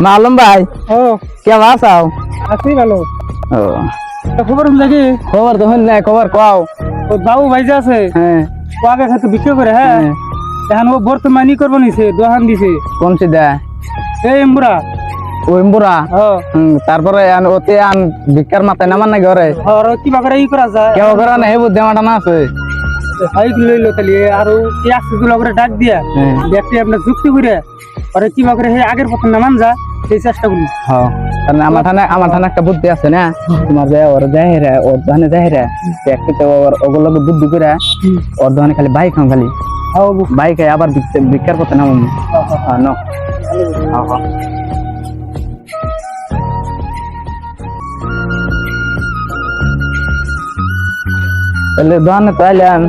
মালুম ভাই ও কেমন আছো? আছি ভালো। ও খবর নাকি খবর তো হল না, খবর কও। ও বাবু ভাই যে আছে হ্যাঁ ও আগে খাতে বিক্রি করে, হ্যাঁ হ্যাঁ। এখন ও বর্তমানই করবো নিছে দোকান দিছে কোন সিদা এই মুরা। ওই বুড়া? ও তারপরে ওতে আন ভিক্ষার মাথায় নামান নাকি ওরে আর কিবা করে ই করা যায় কেউ করে না, হেবু দেওয়াটা না আছে। ভাই লইলো তাহলে আর কি আসছে দুলা করে ডাক দিয়া হ্যাঁ। ব্যক্তি আপনার যুক্তি করে আরে কিবা করে হে আগের পথে নামান যা সেই চেষ্টা করি। হ্যাঁ, কারণ আমার ঠানে একটা বুদ্ধি আছে না, তোমার যে ওর যাহেরা ওর দোকানে যাহেরা একটু ওগুলো বুদ্ধি করে ওর দোকানে খালি বাইক খাম, খালি বাইক আবার ভিক্ষার পথে নামাম। ন তাহলে দোকানে তো আইলাম,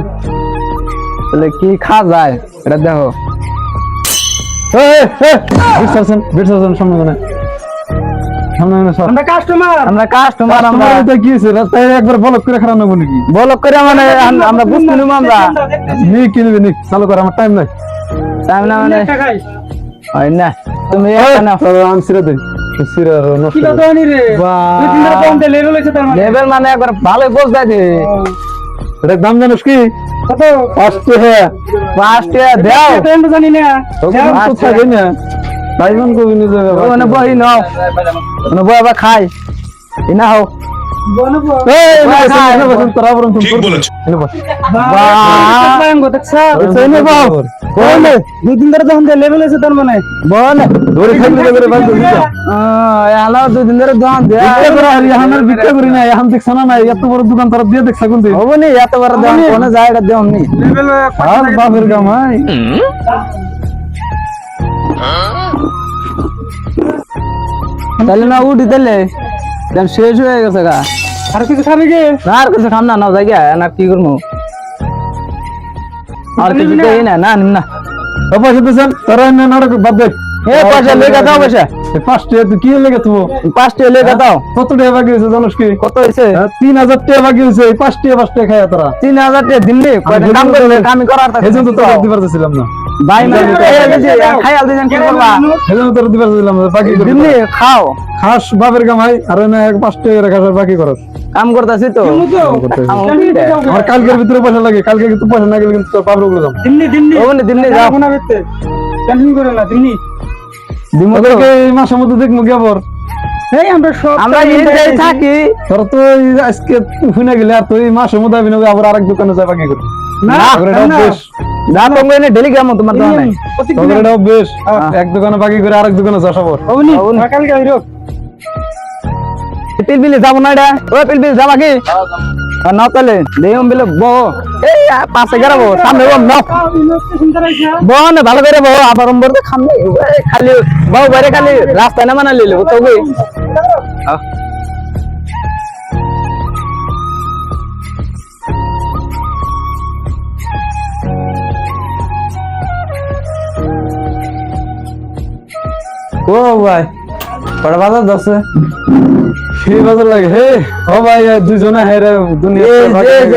তাহলে কি খাওয়া যায় এটা দেখো। আমরা কাস্টমার আমরা কি হয়েছে রাস্তায় একবার ব্লক করে খারাপ নেবো নাকি? বলক করে মানে আমরা বুঝতে নিব, আমরা নি কিনবি নি, চালু কর, আমার টাইম নাই। টাইম না মানে হয় না, তুমি আমি সিরা দেই, সিরা নষ্ট কি কথা নি রে দুই তিন দিন পর্যন্ত লেভেল হইছে তার মানে লেভেল মানে একবার ভালোই বোঝ দেয়। এটা দাম জানিস কি? কত 5 টাকা। 5 টাকা দাও, ট্রেন্ড জানি না তখন তো থাকে না, তাইমান কবি নি যাবে। ওখানে বহি নাও, ওখানে বই আবার খাই ইনা হোক। বনবো এই না বসন তোরা বরং তুমি ঠিক বলেছ। এনে বস। বাং গো দেখছ এনে বস। বলে দুই দিন ধরে যখন লেভেল হইছে তার মানে বল ধরে খাইলে করে বাদ দিছ। হ্যালো 2 দিন ধরে দোকান দে বিক্রি করে আর ইহানের বিক্রি করি না, এখন দেখছ না এত বড় দোকান তারা দিয়ে দেখছ কোন দিন? হবো নি, এত বড় দোকান কোনে যায় এটা দেও নি। লেভেল আর বাপের গামাই তাহলে না উঠি, তাহলে দেন শেষ হয়ে গেছে গা। আর কিছু খাবি কি না আর কিছু খাম না, নাও যাই গা, না কি করবো আর কিছু দেই না, না নিম না। ও পয়সা দিছেন তোরা এনে নাটক বাদ দে। এ পয়সা লেগে দাও, পয়সা 5 টাকা তুই কি লেগে তুই? 5 টাকা লেগে দাও। কত টাকা বাকি হয়েছে জানোস কি? কত হইছে? 3000 টাকা বাকি হয়েছে, 5 টাকা খায় তোরা। 3000 টাকা দিনলি কয়টা কাম করলে আমি করার এই জন্য তো তোরা দিবার দিছিলাম না, ভাই মানে খাইয়াল দিছেন কি করবা এই জন্য তোরা দিবার দিলাম না, বাকি করে দিনলি খাও খাস বাপের কামাই আর এনে 5 টাকা খাস আর বাকি করস। কাম করতেছি তো। আর কালকের ভিতরে পয়সা লাগে, কালকে কিন্তু পয়সা না গেলে কিন্তু তোর বাপরে বলে দাও। দিল্লি দিল্লি ওনে দিনলি যাও, কোনা বেতে টেনশন করে না দিল্লি দিমু তো। ওদেরকে এই মাসের মধ্যে দেখবো কি আবার? এই আমরা সব আমরা এই থাকি তোর তো এই আজকে শুনে গেলে আর তুই মাসের মধ্যে আবি না, আবার আরেক দোকানে যাই বাকি করবি। না তোর এটা অভ্যেস, না তুমি এনে ডেলি গ্রাম তোমার দোকানে তোর এটা অভ্যেস। এক দোকানে বাকি করে আরেক দোকানে যাস আবার। ওনি কালকে আইরো পিলপিলি যাবো না এটা, ও পিলপিলি যাবা কি? না তাহলে দেহম বিলে বো এই পাশে গেরাবো সামনে বম নাও বো না ভালো করে বো, আবার বলতে খামনি খালি বউ বাইরে খালি রাস্তায় না মানা লিলে তো কই। ও ভাই বড় বাজার দছে সেই বাজার লাগে হে। ও ভাই দুজনে হেরে দুনিয়া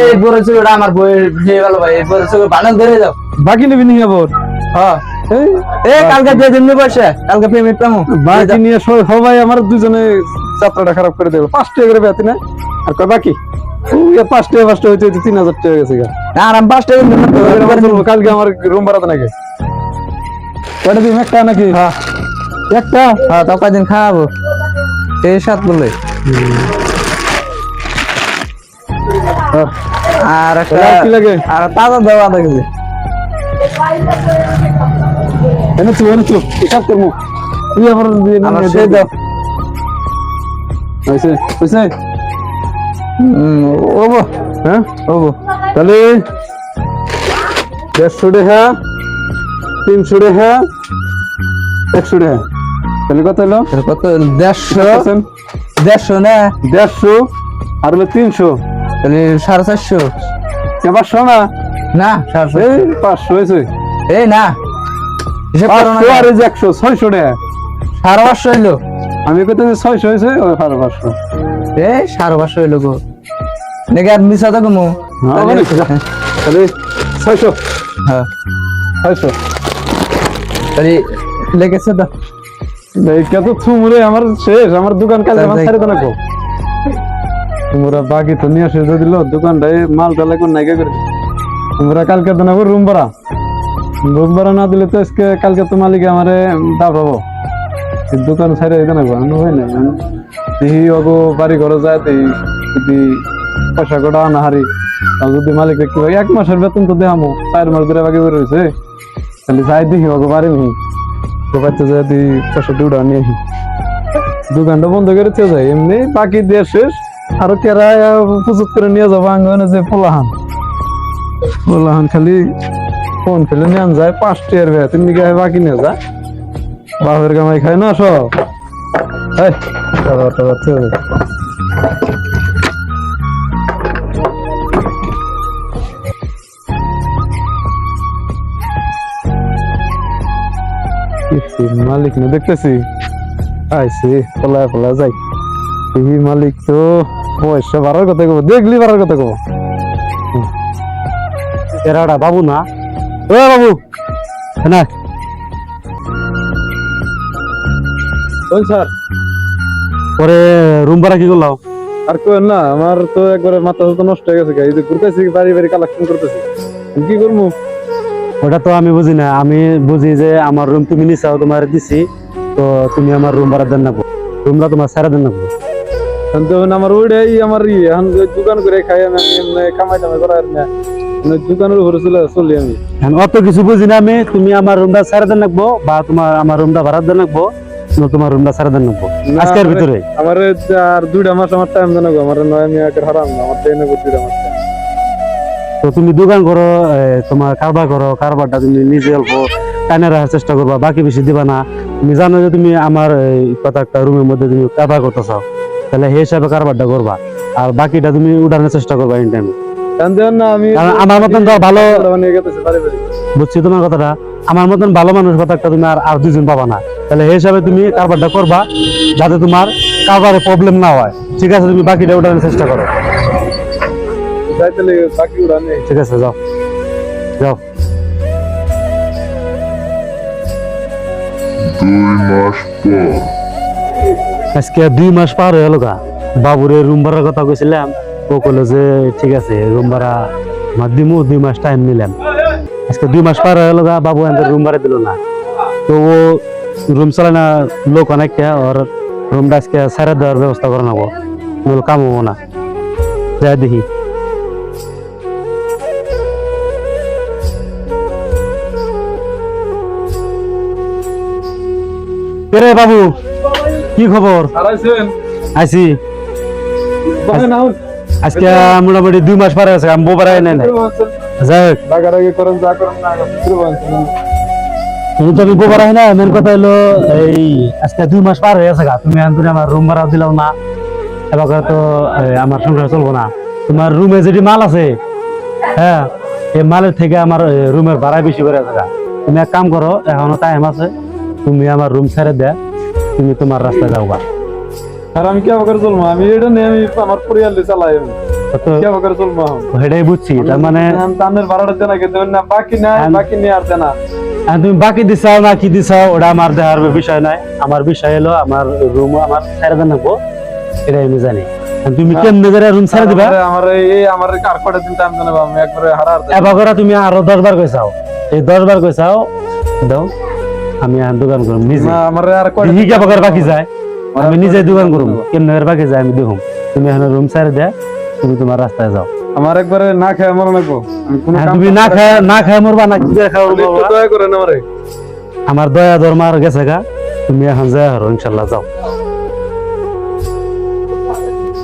এই বড় ছেলেটা আমার বই দিয়ে গেল ভাই, এই বড় ছেলে বানান ধরে যাও। বাকি নিবি নি আবার? হ্যাঁ এই কালকে দিয়ে দিন পয়সা, কালকে পেমেন্ট পামু। বাকি নিয়ে ও ভাই আমার দুজনে যাত্রাটা খারাপ করে দেবে। 5 টাকা করে বেতন আর কয় বাকি 5 টাকা হইতে হইতে 3000 টাকা গেছে গা। আর আমি 5 টাকা কালকে আমার রুম ভাড়াতে নাকি কয়টা দিন? একটা নাকি? হ্যাঁ একটা। হ্যাঁ তো কয়দিন খাওয়াবো এই সাত বলে। আর একটা কি লাগে? আর তাজা দেওয়া আধা কেজি। এনে তো হিসাব করবো। তুই আবার আমার সেই দাও। হয়েছে হয়েছে ওবো হ্যাঁ ওবো তাহলে 150 টাকা 300 টাকা 100 টাকা তাহলে কত হলো? কত 150 না 150 আর হলো 300 তাহলে 450 500 না না 450 এই 500 হয়েছে। এই না হিসাব করো না 500 আর 100 600 টাকা। 550 হইলো। আমি কত 600 হয়েছে ও 500 এই 550 হইলো গো নাকি আর মিছা তো কমু। তাহলে 600 হ্যাঁ 600 তাহলে লেগেছে তো দেখা তো থুমরে আমার শেষ, আমার দোকান কালকে আমার ছেড়ে দেন কো তোমরা বাকি তো নিয়ে এসে দিল দোকানটাই মাল টালে কোন নাইকে করে তোমরা কালকে দেন রুম ভাড়া না দিলে তো আজকে কালকে তো মালিক আমারে দাবাবো দোকান ছেড়ে দেন কো আমি হয় না দেখি ওগো বাড়ি ঘরে যায় দেখি যদি পয়সা কটা না হারি আর যদি মালিক কি ভাই 1 মাসের বেতন তো দেখামো 4 মাস ধরে বাকি করে রয়েছে তাহলে যাই দেখি ওগো বাড়ি নেই তো বাচ্চা যদি পয়সা দুটা নিয়ে আসি দোকানটা বন্ধ করে চলে যায় এমনি বাকি দিয়ে শেষ আরো কেরা প্রস্তুত করে নিয়ে যাবো আঙ্গনে যে পোলাহান খালি ফোন ফেলে নিয়ে যায় 5 টাকার ভাই 3 গায়ে বাকি নিয়ে যা বাপের কামাই খায় না সব এই টাকা চলে যায় মালিক না দেখতেছি আইসি পলা যাই এই মালিক তো পয়সা বাড়ার কথা কব দেখলি বাড়ার কথা কব এরাডা বাবু না ও বাবু না কোন স্যার পরে রুম ভাড়া কি করলাম আর কোন না আমার তো একবারে মাথা তো নষ্ট হয়ে গেছে এই যে ঘুরতেছি বাড়ি কালেকশন করতেছি কি করবো ওটা তো আমি বুঝি না আমি বুঝি যে আমার রুম তুমি নিছাও তোমার দিছি তো তুমি আমার রুম ভাড়া দেন না রুমটা তোমার সারা দেন না আমার ওইটাই আমার এখন দোকান করে খাই আমি কামাই টামাই করার না দোকানের উপরে চলি আমি অত কিছু বুঝি না আমি তুমি আমার রুমটা সারা দেন রাখবো বা তোমার আমার রুমটা ভাড়া দেন রাখবো তোমার রুমটা সারা দেন রাখবো আজকের ভিতরে আমার আর 2 মাস আমার টাইম দেন রাখবো আমার নয় আমি হারাম না আমার ট্রেনে 2 মাস তো তুমি দোকান করো তোমার কারবারটা তুমি নিজে অল্প টানে রাখার চেষ্টা করবা বাকি বেশি দিবা না তুমি জানো যে তুমি আমার কথা একটা রুমের মধ্যে তুমি কারবার করতে চাও তাহলে সেই হিসাবে কারবারটা করবা আর বাকিটা তুমি উঠানোর চেষ্টা করবা ইন টাইমে আমার মতন ভালো বুঝছি তোমার কথাটা আমার মতন ভালো মানুষ কথা একটা তুমি আর 2 জন পাবা না তাহলে সেই হিসাবে তুমি কারবারটা করবা যাতে তোমার কারবারে প্রবলেম না হয় ঠিক আছে তুমি বাকিটা উঠানোর চেষ্টা করো ঠিক আছে যাও যাও 2 মাস পর আজকে 2 মাস পার হয়ে গেল গা বাবুরে রুম ভাড়ার কথা কইছিলাম ও কইলো যে ঠিক আছে রুম ভাড়া আমার দিমু 2 মাস টাইম নিলাম আজকে 2 মাস পার হয়ে গেল গা বাবু আমাদের রুম ভাড়া দিল না তো ও রুম চালায় না লোক অনেকটা ওর রুমটা আজকে সারা দেওয়ার ব্যবস্থা করে নেবো কাম হবো না যাই দেখি রে বাবু কি খবর আইসি আজকে মোটামুটি 2 মাস পার আছে আমি বোবারাই নাই যাক তুমি বোবারাই না মেন কথা হলো এই আজকে 2 মাস পার হয়ে আছে তুমি আমার রুম ভাড়া দিলাও না এবার তো আমার সংসার চলবো না তোমার রুমে যেটি মাল আছে হ্যাঁ এই মালের থেকে আমার রুমের ভাড়া বেশি করে আছে তুমি এক কাম করো এখনো টাইম আছে তুমি আমার রুম ছেড়ে দে তুমি তোমার রাস্তায় যাওবা আর আমি কি করে চলবো আমি এটা নেই আমি আমার পরিবার চালাই কি করে চলবো সেটাই বুঝছি তার মানে তানের ভাড়াটা দেনা কে দেবেন না বাকি নেই আর দেনা তুমি বাকি দিছাও না কি দিছাও ওটা আমার দেখার বিষয় নাই আমার বিষয় হলো আমার রুম আমার ছেড়ে দেন রাখবো এটাই আমি জানি তুমি কেমনে করে রুম ছেড়ে দিবা আমার আর কটা দিন টাইম জানাবো আমি একবারে হারার এবার তুমি আরো 10 বার কইছাও এই 10 বার কইছাও দাও আমি আর দোকান করব নিজে আমার আর কয়টা কি বাগার বাকি যায় আমি নিজে দোকান করব কেমনে এর বাকি যায় আমি দেখুম তুমি এখন রুম ছেড়ে দে তুমি তোমার রাস্তায় যাও আমার একবারে না খায় মরন লাগবো আমি কোন কাম তুমি না খায় মরবা না কি করে খাও একটু দয়া করেন আমারে আমার দয়া ধর্মার গেছে গা তুমি এখন যা হরো ইনশাআল্লাহ যাও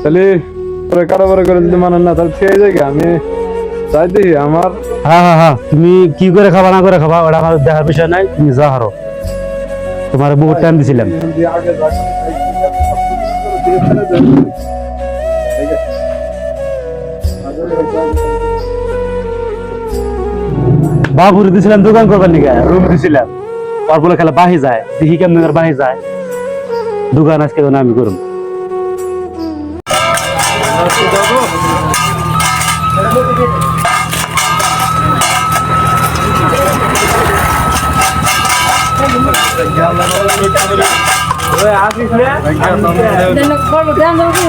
তাহলে পরে কারবার করে যদি মানেন না তাহলে খেয়ে যাই আমি তাই দেখি আমার হ্যাঁ তুমি কি করে খাবা না করে খাবা ওটা আমার দেখার বিষয় নাই তুমি যা হারো তোমার বহুত টাইম দিছিলাম বাবুর দিছিলাম দোকান করবার নিকে রুম দিছিলাম আর বলে খেলা বাহি যায় দেখি কেমন বাহি যায় দোকান আজকে আমি করুন ওই আসিস রে দেন করব দেন দাও কি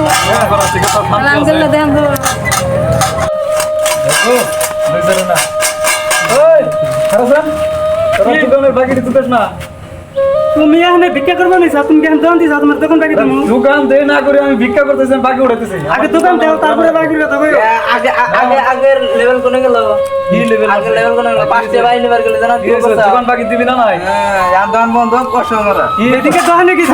আলহামদুলিল্লাহ দেন দাও ওই খারাপ তোরা দোকানের বাকি দিতেছ না তুমি এখানে ভিক্ষা করবে না তুমি কেন দোকান দিছ তোমার দোকান বাকি তুমি দোকান দে না করে আমি ভিক্ষা করতেছি আমি বাকি উঠাইতেছি আগে দোকান দাও তারপরে বাকি কথা কইও আগের লেভেল কোনে গেল কি লেভেল আগের লেভেল কোনে গেল পাঁচটা বাই নিবার গেলে জানা কি অবস্থা দোকান বাকি দিবি না নাই দোকান বন্ধ কষ্ট আমরা এদিকে দোকানে কি